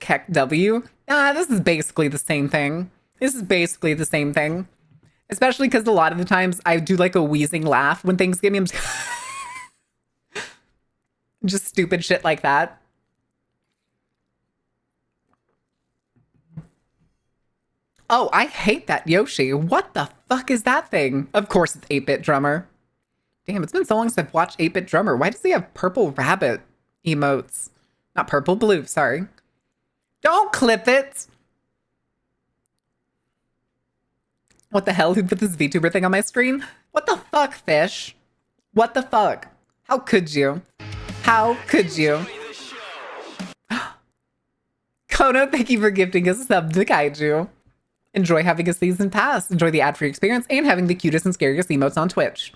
Heck W. This is basically the same thing. This is basically the same thing. Especially because a lot of the times I do like a wheezing laugh when things get me. I'm just stupid shit like that. Oh, I hate that Yoshi. What the fuck is that thing? Of course it's 8-Bit Drummer. Damn, it's been so long since I've watched 8-Bit Drummer. Why does he have purple rabbit emotes? Not purple, blue, sorry. Don't clip it! What the hell? Who put this VTuber thing on my screen? What the fuck, fish? What the fuck? How could you? How could you? Kono, thank you for gifting us a sub to Kaiju. Enjoy having a season pass. Enjoy the ad-free experience and having the cutest and scariest emotes on Twitch.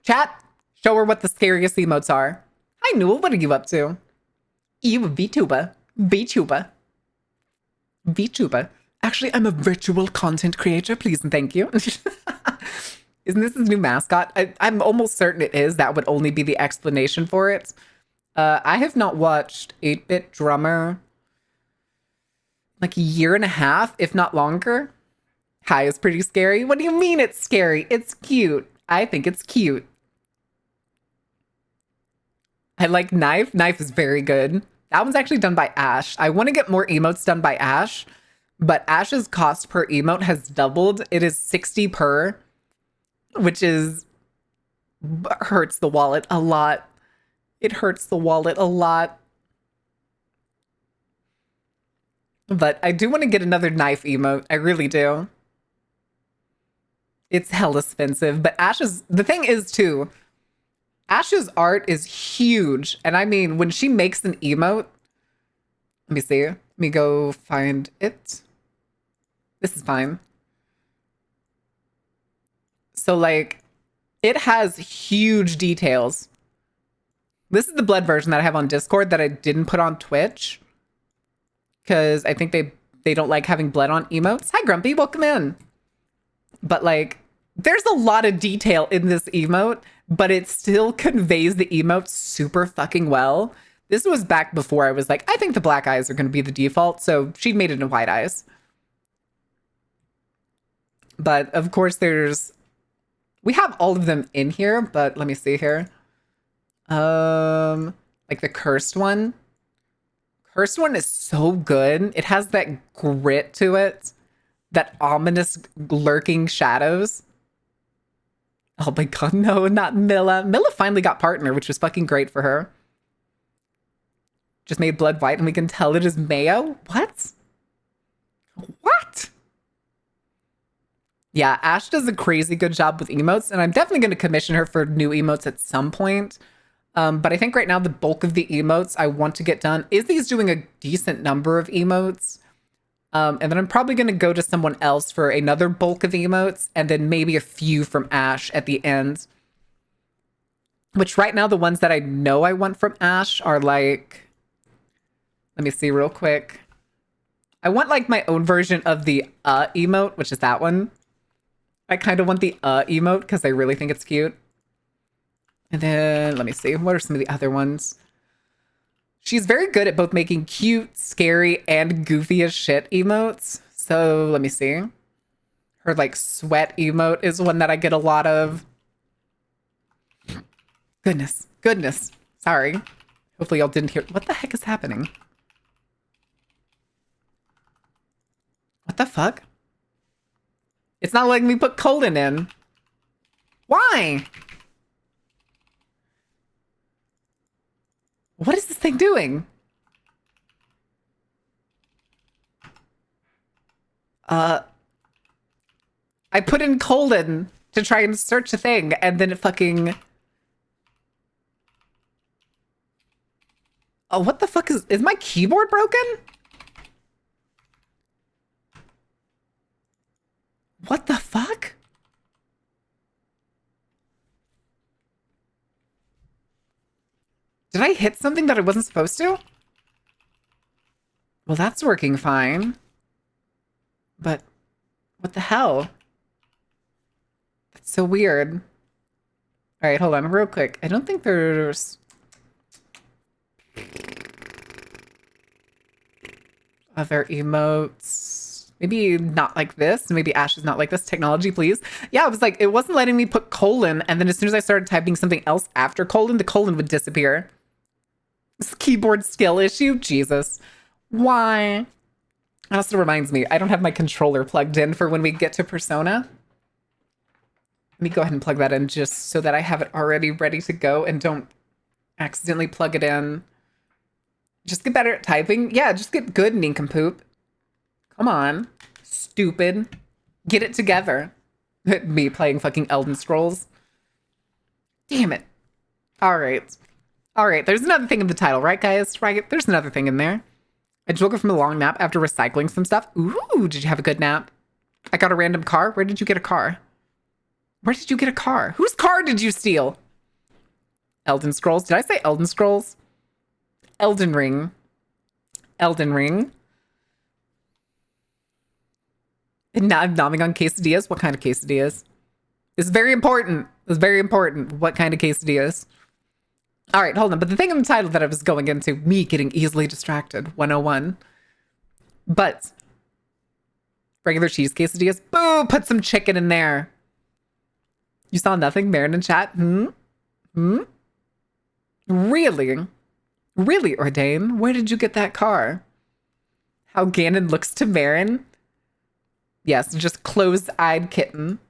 Chat, show her what the scariest emotes are. Hi, Newell. What are you up to? You a VTuber. VTuber. VTuber. Actually, I'm a virtual content creator, please and thank you. Isn't this his new mascot? I'm almost certain it is. That would only be the explanation for it. I have not watched 8-Bit Drummer like a year and a half, if not longer. Hi is pretty scary. What do you mean it's scary? It's cute. I think it's cute. I like Knife. Knife is very good. That one's actually done by Ash. I want to get more emotes done by Ash, but Ash's cost per emote has doubled. It is 60 per, which is hurts the wallet a lot. It hurts the wallet a lot. But I do want to get another Knife emote. I really do. It's hella expensive, but the thing is too, Ash's art is huge. And I mean, when she makes an emote, let me see. Let me go find it. This is fine. So like, it has huge details. This is the blood version that I have on Discord that I didn't put on Twitch, because I think they don't like having blood on emotes. Hi, Grumpy. Welcome in. But like, there's a lot of detail in this emote, but it still conveys the emote super fucking well. This was back before I was like, I think the black eyes are going to be the default. So she made it in white eyes. But of course we have all of them in here, but let me see here. Like the cursed one. Cursed one is so good. It has that grit to it. That ominous lurking shadows. Oh my god, no, not Milla. Milla finally got partner, which was fucking great for her. Just made blood white and we can tell it is mayo? What? What? Yeah, Ash does a crazy good job with emotes, and I'm definitely going to commission her for new emotes at some point. But I think right now the bulk of the emotes I want to get done. Izzy's doing a decent number of emotes. And then I'm probably going to go to someone else for another bulk of emotes, and then maybe a few from Ash at the end. Which right now, the ones that I know I want from Ash are like... Let me see real quick. I want like my own version of the emote, which is that one. I kind of want the emote because I really think it's cute. And then, let me see. What are some of the other ones? She's very good at both making cute, scary, and goofy as shit emotes. So let me see. Her like sweat emote is one that I get a lot of. Goodness. Goodness. Sorry. Hopefully y'all didn't hear. What the heck is happening? What the fuck? It's not letting me put colon in. Why? What is this thing doing? I put in colon to try and search a thing, and then it fucking... Oh, what the fuck is my keyboard broken? What the fuck? Did I hit something that I wasn't supposed to? Well, that's working fine. But what the hell? That's so weird. All right, hold on real quick. I don't think there's... Other emotes. Maybe not like this. Maybe Ash is not like this. Technology, please. Yeah, I was like, it wasn't letting me put colon. And then as soon as I started typing something else after colon, the colon would disappear. This keyboard skill issue? Jesus. Why? That also reminds me, I don't have my controller plugged in for when we get to Persona. Let me go ahead and plug that in just so that I have it already ready to go and don't accidentally plug it in. Just get better at typing. Yeah, just get good, nincompoop. Come on. Stupid. Get it together. Me playing fucking Elden Scrolls. Damn it. All right. All right, there's another thing in the title, right, guys? Right? There's another thing in there. I just woke up from a long nap after recycling some stuff. Ooh, did you have a good nap? I got a random car. Where did you get a car? Where did you get a car? Whose car did you steal? Elden Scrolls. Did I say Elden Scrolls? Elden Ring. Elden Ring. And now I'm nomming on quesadillas. What kind of quesadillas? It's very important. It's very important. What kind of quesadillas? All right, hold on. But the thing in the title that I was going into, me getting easily distracted, 101. But regular cheese quesadillas. Boo! Put some chicken in there. You saw nothing, Marin in chat? Really? Really, Ordain? Where did you get that car? How Ganon looks to Marin? Yes, just closed-eyed kitten.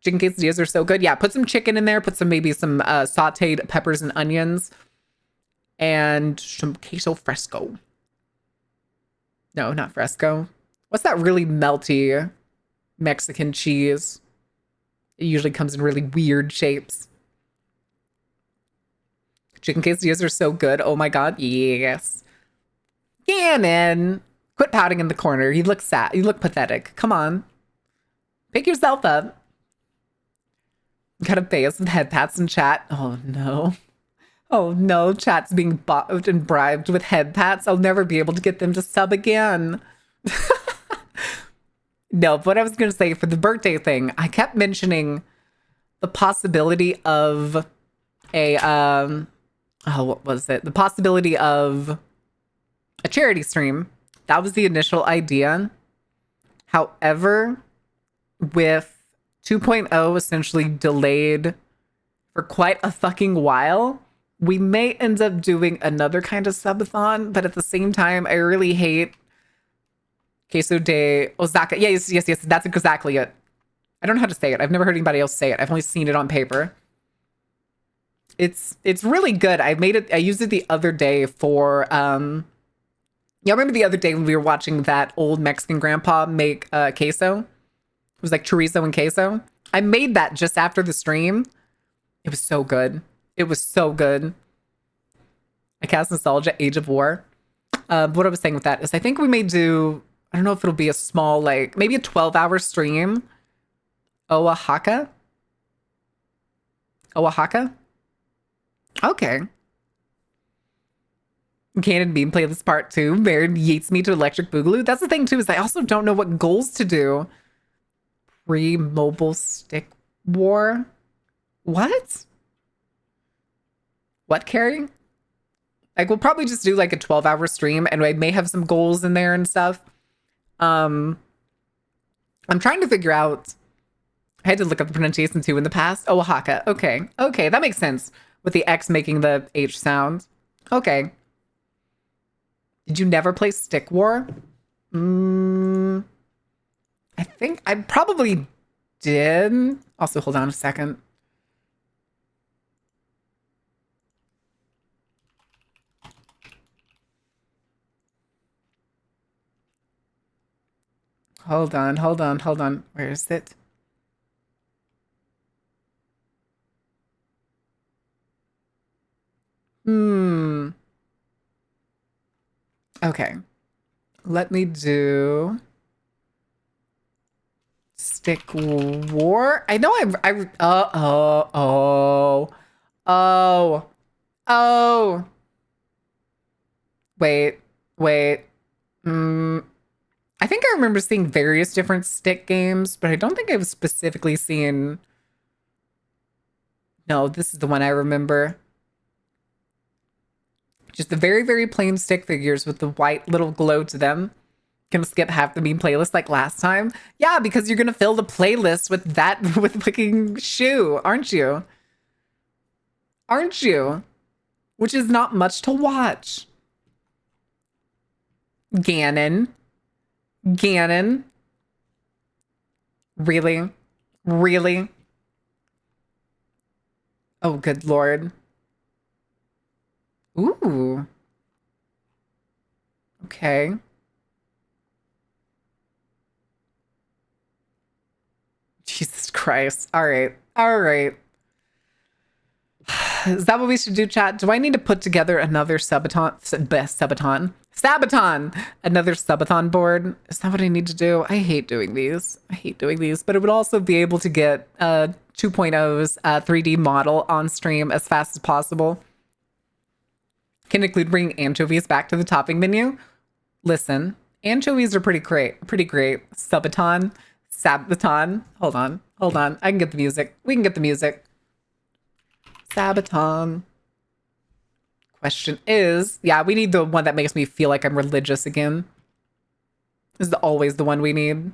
Chicken quesadillas are so good. Yeah, put some chicken in there. Put some maybe some sauteed peppers and onions. And some queso fresco. No, not fresco. What's that really melty Mexican cheese? It usually comes in really weird shapes. Chicken quesadillas are so good. Oh my god, yes. Ganon! Quit pouting in the corner. You look sad. You look pathetic. Come on. Pick yourself up. Got a face with head pats in chat. Oh no. Oh no, chat's being bought and bribed with head pats. I'll never be able to get them to sub again. No, but what I was going to say for the birthday thing, I kept mentioning the possibility of a, what was it? The possibility of a charity stream. That was the initial idea. However, with 2.0 essentially delayed for quite a fucking while, we may end up doing another kind of subathon, but at the same time, I really hate Queso de Osaka. Yes, that's exactly it. I don't know how to say it. I've never heard anybody else say it. I've only seen it on paper. It's really good. I used it the other day for, yeah, remember the other day when we were watching that old Mexican grandpa make queso? It was like chorizo and queso. I made that just after the stream. It was so good. It was so good. I cast nostalgia, Age of War. What I was saying with that is I think we may do, I don't know if it'll be a small, like, maybe a 12-hour stream. Oaxaca? Oaxaca? Okay. Canon Beam play this part too. Baird yeets me to Electric Boogaloo. That's the thing too, is I also don't know what goals to do. Pre-mobile stick war? What? What, Carrie? Like, we'll probably just do like a 12-hour stream and I may have some goals in there and stuff. I'm trying to figure out, I had to look up the pronunciation too in the past. Oh, Oaxaca. Okay. Okay, that makes sense. With the X making the H sound. Okay. Did you never play Stick War? I think I probably did. Also, hold on a second. Hold on. Where is it? Okay. Let me do Stick War. I know oh. Wait. I think I remember seeing various different stick games, but I don't think I've specifically seen. No, this is the one I remember. Just the very, very plain stick figures with the white little glow to them. Gonna skip half the meme playlist like last time. Yeah, because you're gonna fill the playlist with that, with fucking shoe, aren't you? Aren't you? Which is not much to watch. Ganon. Ganon. Really? Really? Oh, good lord. Ooh. Okay. Jesus Christ. All right. All right. Is that what we should do, chat? Do I need to put together another Sabaton? Another subathon board? Is that what I need to do? I hate doing these. But it would also be able to get 2.0's 3D model on stream as fast as possible. Can include bringing anchovies back to the topping menu. Listen, anchovies are pretty great. Sabaton. Hold on. I can get the music. We can get the music. Sabaton. Question is, yeah, we need the one that makes me feel like I'm religious again. This is always the one we need.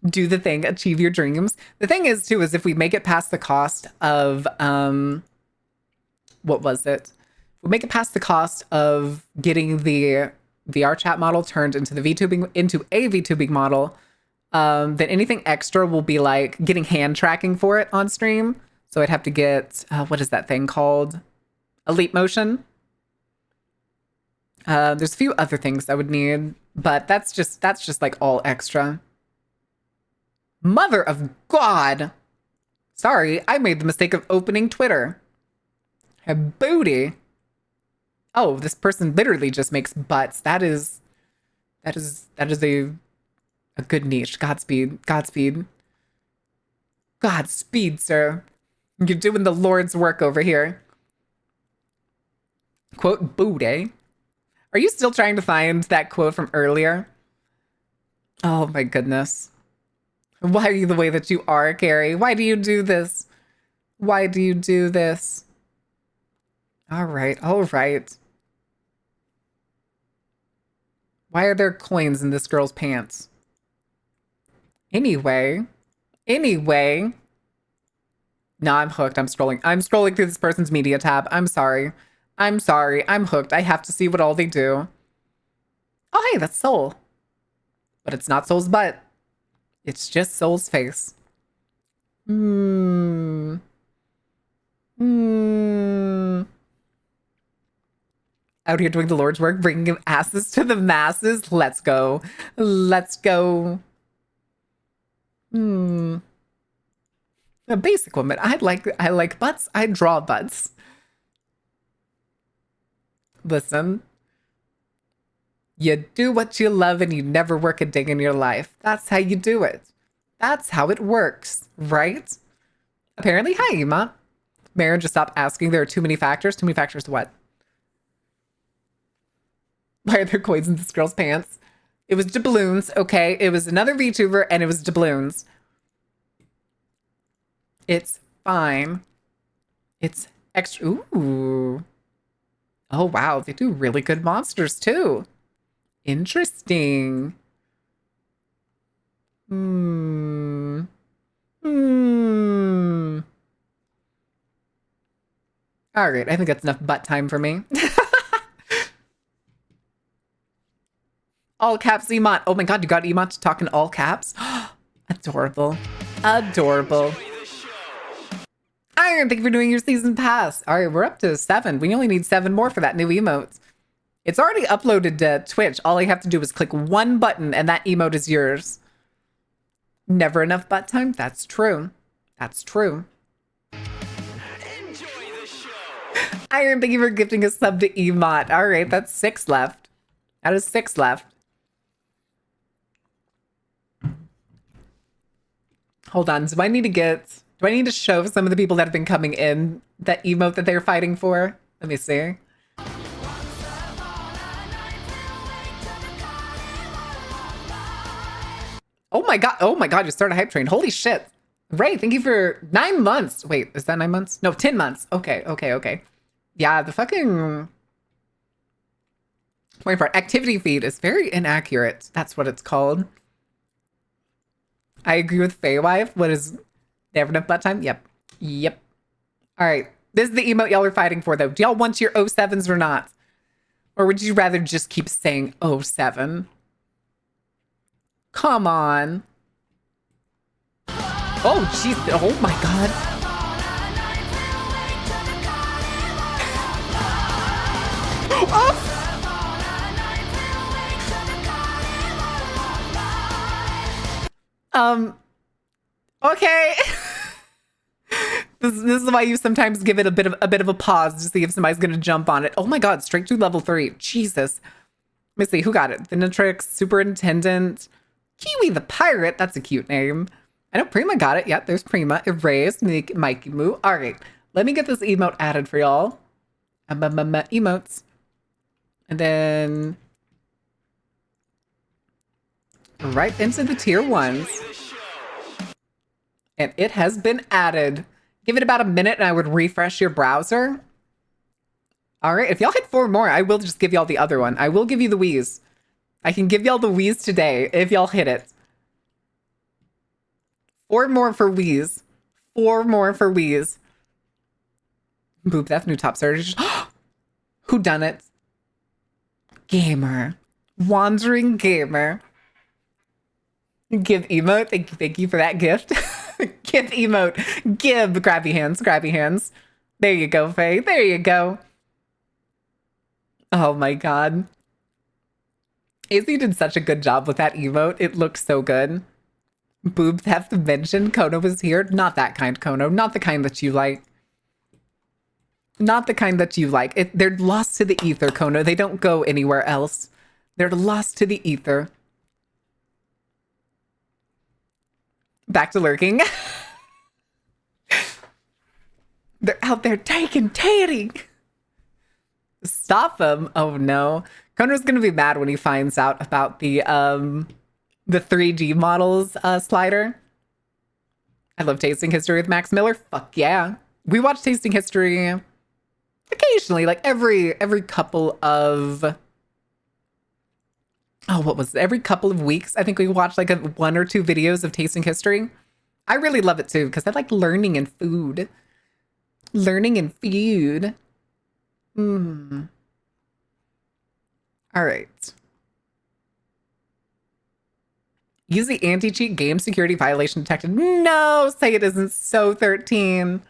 Do the thing, achieve your dreams. The thing is, too, is if we make it past the cost of, what was it? We make it past the cost of getting the VR chat model turned into a VTubing model, then anything extra will be like getting hand tracking for it on stream. So I'd have to get, what is that thing called? Elite Motion. There's a few other things I would need, but that's just like all extra. Mother of God. Sorry, I made the mistake of opening Twitter. A booty. Oh, this person literally just makes butts. That is a good niche. Godspeed, sir. You're doing the Lord's work over here. Quote, booty. Are you still trying to find that quote from earlier? Oh my goodness. Why are you the way that you are, Carrie? Why do you do this? All right. Why are there coins in this girl's pants? Anyway. No, I'm hooked. I'm scrolling through this person's media tab. I'm sorry. I'm hooked. I have to see what all they do. Oh, hey, that's Soul. But it's not Soul's butt. It's just Soul's face. Out here doing the Lord's work, bringing asses to the masses. Let's go. A basic woman. I like butts. I draw butts. Listen. You do what you love and you never work a day in your life. That's how you do it. That's how it works, right? Apparently, hi, Ema. Marin, just stop asking. There are too many factors. Too many factors to what? Why are there coins in this girl's pants? It was doubloons, okay? It was another VTuber and it was doubloons. It's fine. It's extra. Ooh. Oh, wow. They do really good monsters, too. Interesting. All right. I think that's enough butt time for me. All caps emot. Oh my god, you got emot to talk in all caps? Adorable. Iron, thank you for doing your season pass. All right, we're up to 7. We only need 7 more for that new emote. It's already uploaded to Twitch. All I have to do is click one button and that emote is yours. Never enough butt time? That's true. Iron, thank you for gifting a sub to emot. All right, that's 6 left. That is 6 left. Hold on, do I need to show some of the people that have been coming in that emote that they're fighting for? Let me see. Oh my god, you started a hype train. Holy shit. Ray, thank you for 9 months. Wait, is that 9 months? No, 10 months. Okay. Yeah, the fucking Wait for it. Activity feed is very inaccurate. That's what it's called. I agree with Feywife. What is never enough butt time? Yep. Yep. All right. This is the emote y'all are fighting for, though. Do y'all want your 07s or not? Or would you rather just keep saying 07? Come on. Oh, jeez. Oh, my God. Oh! Okay. This is why you sometimes give it a bit of a pause to see if somebody's gonna jump on it. Oh my God, straight to level 3. Jesus. Let me see, who got it? Venatrix, Superintendent, Kiwi the Pirate. That's a cute name. I know Prima got it. Yep, there's Prima. Erased, Mikey Moo. All right, let me get this emote added for y'all. Emotes. And then right into the tier 1s. And it has been added. Give it about a minute and I would refresh your browser. All right, if y'all hit 4 more, I will just give y'all the other one. I will give you the Wheeze. I can give y'all the Wheeze today if y'all hit it. 4 more for Wheeze. 4 more for Wheeze. Boop, that's new top search. Who done it? Gamer. Wandering Gamer. Give emote. Thank you for that gift. Give emote. Give. Grabby hands. Grabby hands. There you go, Faye. There you go. Oh my God. Izzy did such a good job with that emote. It looked so good. Boob theft mentioned. Kono was here. Not that kind, Kono. Not the kind that you like. Not the kind that you like. They're lost to the ether, Kono. They don't go anywhere else. They're lost to the ether. Back to lurking. They're out there taking titty. Stop them. Oh no. Kono's gonna be mad when he finds out about the 3D models slider. I love Tasting History with Max Miller. Fuck yeah. We watch Tasting History occasionally, like every couple of what was it? Every couple of weeks, I think we watch like 1 or 2 videos of Tasting History. I really love it too, because I like learning and food. Learning and food. All right. Use the anti-cheat game security violation detected. No, say it isn't so 13.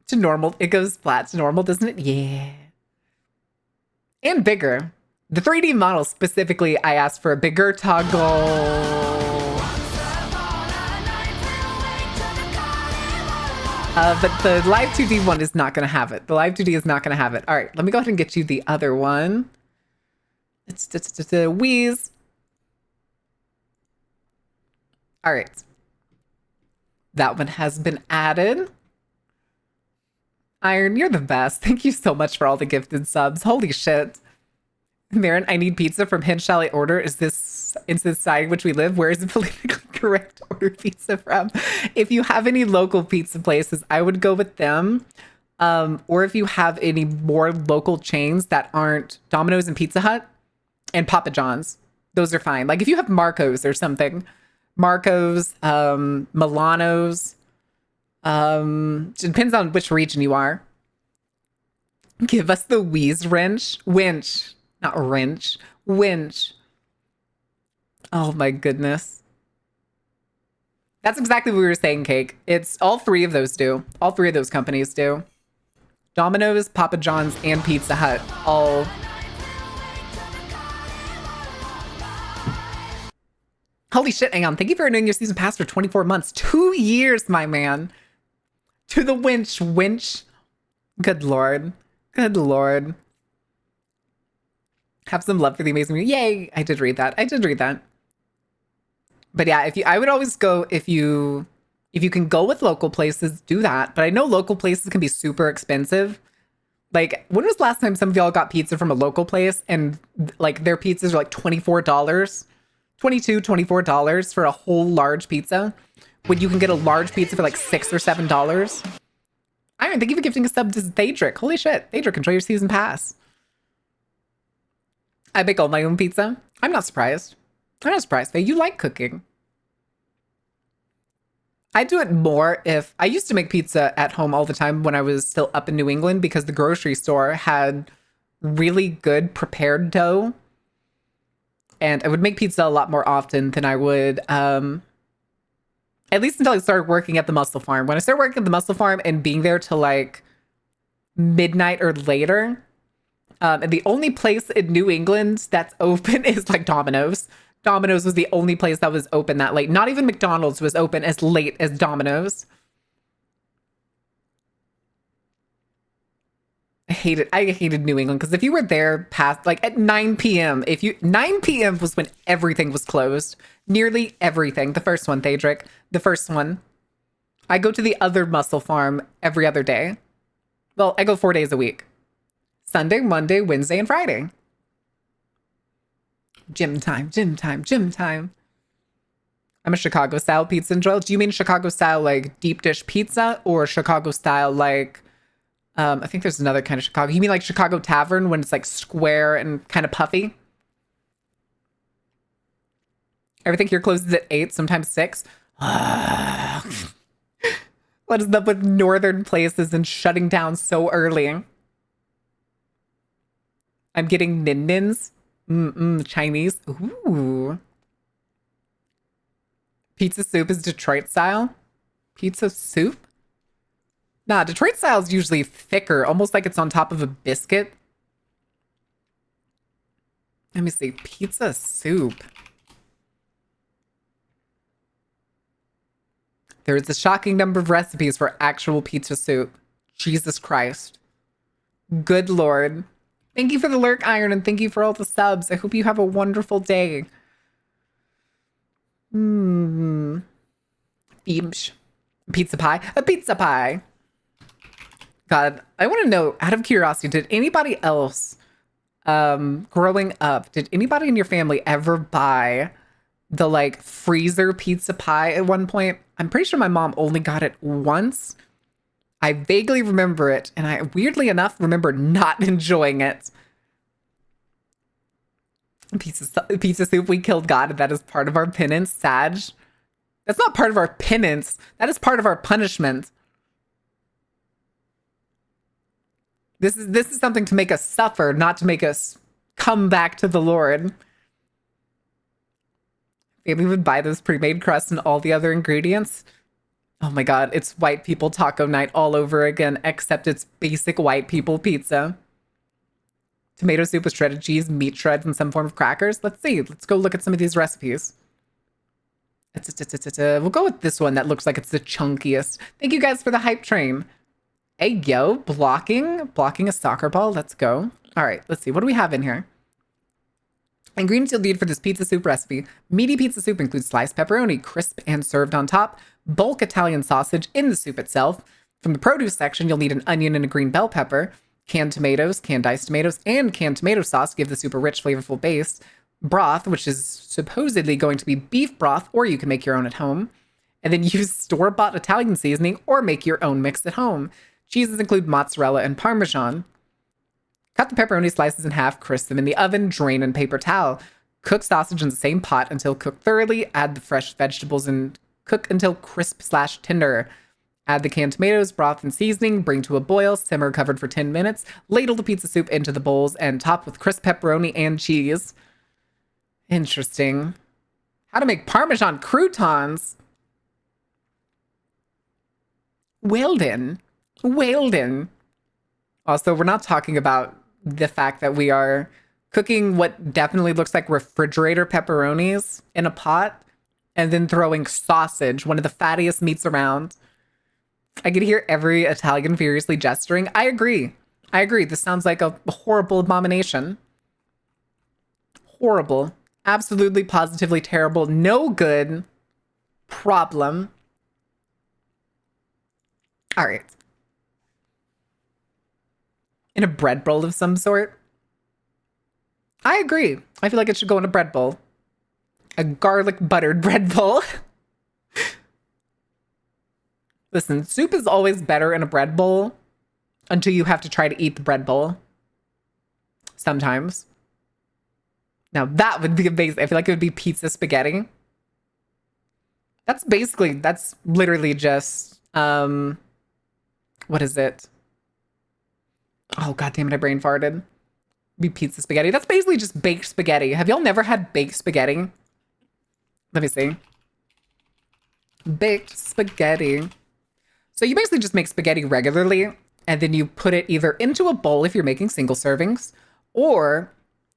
To normal. It goes flat to normal, doesn't it? Yeah. And bigger. The 3D model specifically, I asked for a bigger toggle. But the live 2D one is not going to have it. The live 2D is not going to have it. All right, let me go ahead and get you the other one. It's the Wheeze. All right. That one has been added. Iron, you're the best. Thank you so much for all the gifted subs. Holy shit. Marin, I need pizza from Hinge. Shall I order? Is this the side in which we live? Where is the politically correct to order pizza from? If you have any local pizza places, I would go with them. Or if you have any more local chains that aren't Domino's and Pizza Hut and Papa John's, those are fine. Like if you have Marco's or something, Marco's, Milano's, it depends on which region you are. Give us the Wheeze wrench. Winch. Not wrench. Winch. Oh my goodness. That's exactly what we were saying, Cake. It's all 3 of those do. All 3 of those companies do. Domino's, Papa John's, and Pizza Hut. All. Holy shit, hang on. Thank you for renewing your season pass for 24 months. 2 years, my man. To the winch. Winch. Good lord. Good lord. Have some love for the amazing. Yay! I did read that. I did read that. But yeah, I would always go if you can go with local places, do that. But I know local places can be super expensive. Like, when was the last time some of y'all got pizza from a local place and like their pizzas are like $24, $24 for a whole large pizza, when you can get a large pizza for like $6 or $7? Iron, thank you for gifting a sub to Daedric. Holy shit, Daedric, enjoy your season pass. I make all my own pizza. I'm not surprised. I'm not surprised. Faye, you like cooking. I do it more if I used to make pizza at home all the time when I was still up in New England because the grocery store had really good prepared dough. And I would make pizza a lot more often than I would, at least until I started working at the Muscle Farm. When I started working at the Muscle Farm and being there till like midnight or later, and the only place in New England that's open is like Domino's. Domino's was the only place that was open that late. Not even McDonald's was open as late as Domino's. I hated New England because if you were there past like at 9 p.m., 9 p.m. was when everything was closed. Nearly everything. The first one, Thadric. The first one. I go to the other Muscle Farm every other day. Well, I go 4 days a week. Sunday, Monday, Wednesday, and Friday. Gym time, gym time, gym time. I'm a Chicago style pizza enjoyer. Do you mean Chicago style like deep dish pizza or Chicago style like I think there's another kind of Chicago. You mean like Chicago Tavern when it's like square and kind of puffy? Everything here closes at 8, sometimes 6. What is up with northern places and shutting down so early? I'm getting nin-nins. Chinese. Ooh. Pizza soup is Detroit style? Pizza soup? Nah, Detroit style is usually thicker, almost like it's on top of a biscuit. Let me see. Pizza soup. There is a shocking number of recipes for actual pizza soup. Jesus Christ. Good Lord. Thank you for the lurk, Iron, and thank you for all the subs. I hope you have a wonderful day. Beamsh. Pizza pie. A pizza pie. God, I want to know, out of curiosity, did anybody else, growing up, did anybody in your family ever buy the, like, freezer pizza pie at one point? I'm pretty sure my mom only got it once. I vaguely remember it, and I, weirdly enough, remember not enjoying it. Pizza soup, we killed God, and that is part of our penance, Sag. That's not part of our penance. That is part of our punishment. This is something to make us suffer, not to make us come back to the Lord. Maybe we would buy those pre-made crusts and all the other ingredients. Oh my God, it's white people taco night all over again, except it's basic white people pizza. Tomato soup with shredded cheese, meat shreds, and some form of crackers. Let's see. Let's go look at some of these recipes. We'll go with this one that looks like it's the chunkiest. Thank you guys for the hype train. Hey, yo, blocking a soccer ball. Let's go. All right, let's see. What do we have in here? Ingredients you'll need for this pizza soup recipe. Meaty pizza soup includes sliced pepperoni, crisp and served on top, bulk Italian sausage in the soup itself. From the produce section, you'll need an onion and a green bell pepper, canned tomatoes, canned diced tomatoes, and canned tomato sauce give the soup a rich, flavorful base. Broth, which is supposedly going to be beef broth, or you can make your own at home. And then use store-bought Italian seasoning or make your own mix at home. Cheeses include mozzarella and Parmesan. Cut the pepperoni slices in half, crisp them in the oven, drain in paper towel. Cook sausage in the same pot until cooked thoroughly. Add the fresh vegetables and cook until crisp/tender. Add the canned tomatoes, broth, and seasoning. Bring to a boil. Simmer covered for 10 minutes. Ladle the pizza soup into the bowls and top with crisp pepperoni and cheese. Interesting. How to make Parmesan croutons. Well then. Also, we're not talking about the fact that we are cooking what definitely looks like refrigerator pepperonis in a pot and then throwing sausage, one of the fattiest meats around. I could hear every Italian furiously gesturing. I agree. This sounds like a horrible abomination. Horrible. Absolutely, positively terrible. No good. Problem. All right. In a bread bowl of some sort? I agree. I feel like it should go in a bread bowl. A garlic buttered bread bowl. Listen, soup is always better in a bread bowl until you have to try to eat the bread bowl. Sometimes. Now that would be amazing. I feel like it would be pizza spaghetti. That's literally just, what is it? Oh, god damn it, I brain farted. Be pizza spaghetti. That's basically just baked spaghetti. Have y'all never had baked spaghetti? Let me see. Baked spaghetti. So you basically just make spaghetti regularly, and then you put it either into a bowl if you're making single servings, or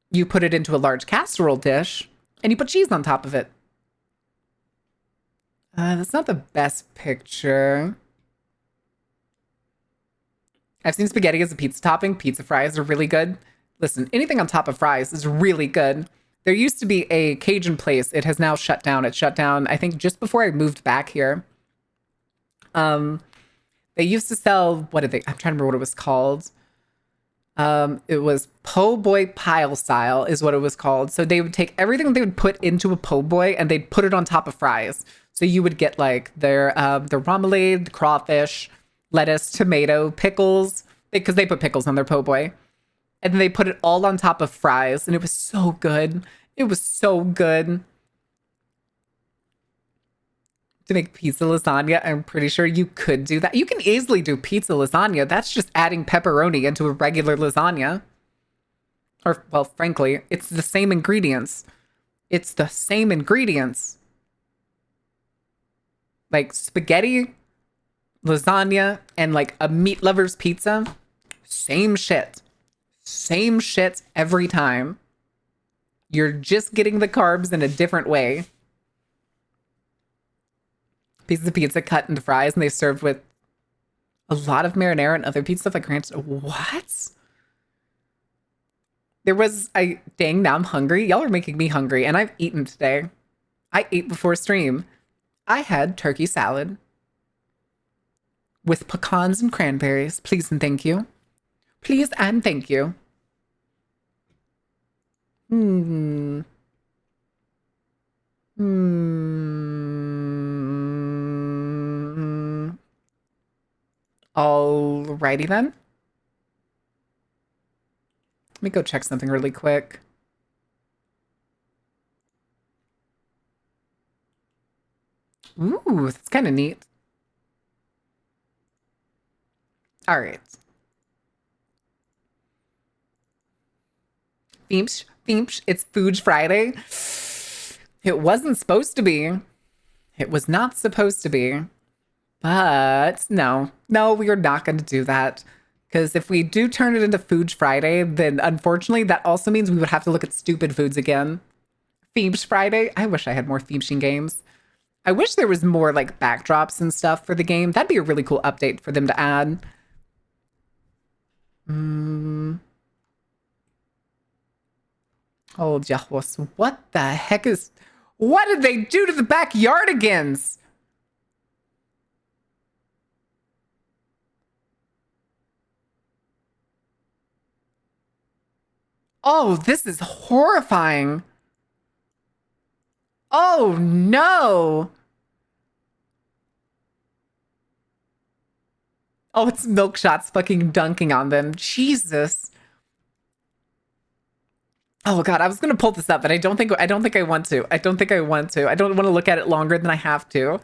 you put it into a large casserole dish, and you put cheese on top of it. That's not the best picture. I've seen spaghetti as a pizza topping. Pizza fries are really good. Listen, anything on top of fries is really good. There used to be a Cajun place. It has now shut down. It shut down, I think, just before I moved back here. They used to sell, I'm trying to remember what it was called. It was po' boy pile style is what it was called. So they would take everything they would put into a po' boy and they'd put it on top of fries. So you would get like their remoulade, crawfish, lettuce, tomato, pickles, because they put pickles on their po' boy. And then they put it all on top of fries, and it was so good. It was so good. To make pizza lasagna, I'm pretty sure you could do that. You can easily do pizza lasagna. That's just adding pepperoni into a regular lasagna. Or, well, frankly, it's the same ingredients. It's the same ingredients. Like spaghetti, lasagna, and like a meat lover's pizza. Same shit. Same shit every time. You're just getting the carbs in a different way. Pieces of pizza cut into fries, and they served with a lot of marinara and other pizza stuff like ranch. What? Dang, now I'm hungry. Y'all are making me hungry, and I've eaten today. I ate before stream. I had turkey salad with pecans and cranberries. Please and thank you. Please and thank you. Alrighty then. Let me go check something really quick. Ooh, that's kind of neat. All right. Feemsh, it's Food Friday. It wasn't supposed to be. It was not supposed to be. But no, we are not going to do that. Because if we do turn it into Food Friday, then unfortunately that also means we would have to look at stupid foods again. Feemsh Friday? I wish I had more Feemshing games. I wish there was more like backdrops and stuff for the game. That'd be a really cool update for them to add. Oh, Jahwas, what the heck is... What did they do to the backyardigans? Oh, this is horrifying. Oh, no. Oh, it's Milkshots fucking dunking on them. Jesus. Oh god, I was gonna pull this up, but I don't think I want to. I don't want to look at it longer than I have to.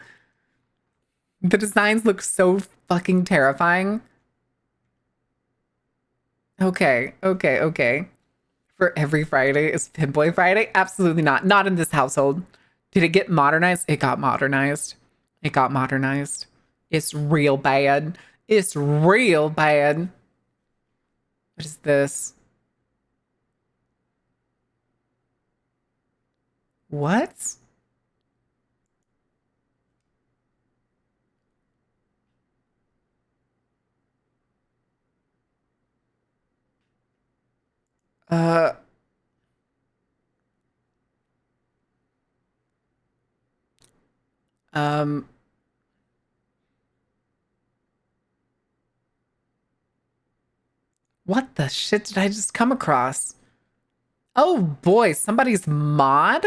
The designs look so fucking terrifying. Okay. For every Friday is Pinboy Friday? Absolutely not. Not in this household. Did it get modernized? It got modernized. It's real bad. It's real bad. What is this? What? Uh... What the shit did I just come across? Oh boy, somebody's mod?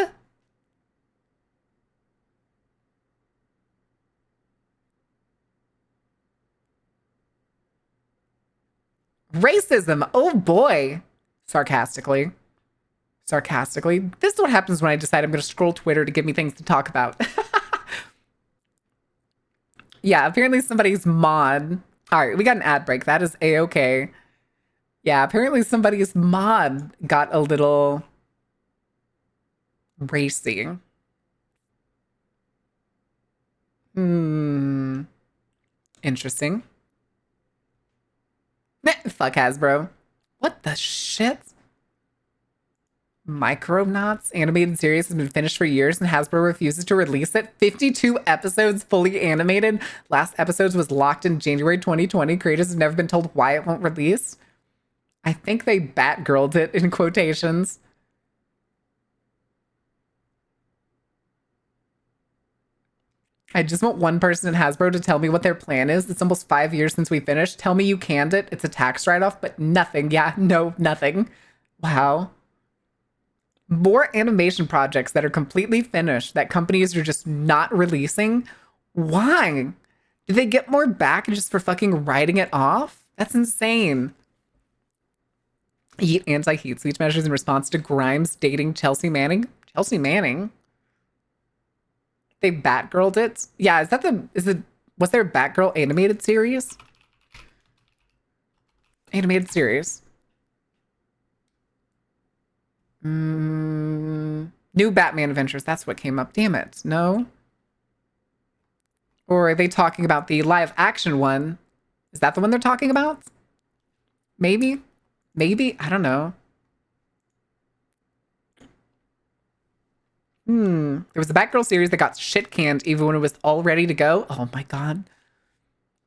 Racism, oh boy. Sarcastically. sarcastically. This is what happens when I decide I'm going to scroll Twitter to give me things to talk about. Yeah, apparently somebody's mod. All right, we got an ad break. That is A-okay. Yeah, apparently somebody's mod got a little racy. Interesting. Fuck Hasbro. What the shit? Micronauts animated series has been finished for years and Hasbro refuses to release it. 52 episodes fully animated. Last episodes was locked in January 2020. Creators have never been told why it won't release. I think they Batgirled it in quotations. I just want one person at Hasbro to tell me what their plan is. It's almost 5 years since we finished. Tell me you canned it. It's a tax write-off, but nothing. Yeah, no, nothing. Wow. More animation projects that are completely finished that companies are just not releasing. Why? Do they get more back just for fucking writing it off? That's insane. Eat anti-heat speech measures in response to Grimes dating Chelsea Manning. Chelsea Manning? They Batgirled it? Yeah, was there a Batgirl animated series? Animated series. New Batman Adventures. That's what came up. Damn it. No? Or are they talking about the live action one? Is that the one they're talking about? Maybe? Maybe? I don't know. There was a Batgirl series that got shit canned even when it was all ready to go. Oh my god.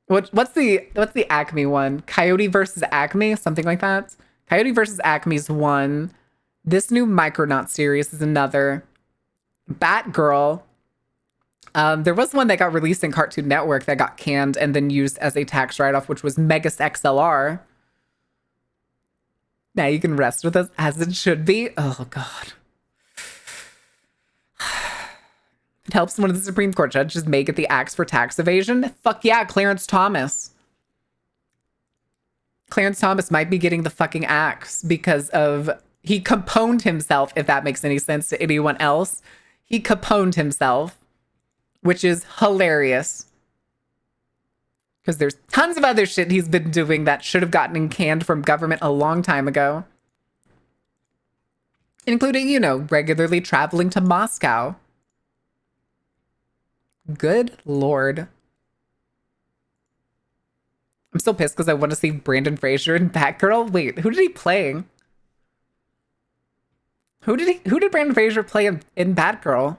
What's the Acme one? Coyote versus Acme? Something like that? Coyote versus Acme's one. This new Micronaut series is another. Batgirl. There was one that got released in Cartoon Network that got canned and then used as a tax write-off, which was Megas XLR. Now you can rest with us as it should be. Oh, God. It helps one of the Supreme Court judges make it the axe for tax evasion. Fuck yeah, Clarence Thomas. Clarence Thomas might be getting the fucking axe because of... He caponed himself, if that makes any sense to anyone else. He caponed himself, which is hilarious. Because there's tons of other shit he's been doing that should have gotten canned from government a long time ago. Including, you know, regularly traveling to Moscow. Good Lord. I'm still pissed because I want to see Brandon Fraser in Batgirl. Wait, who did he play? Who did Brandon Fraser play in Batgirl?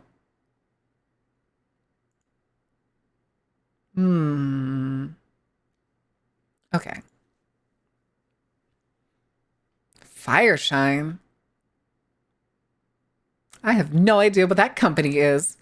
Okay. Fireshine. I have no idea what that company is.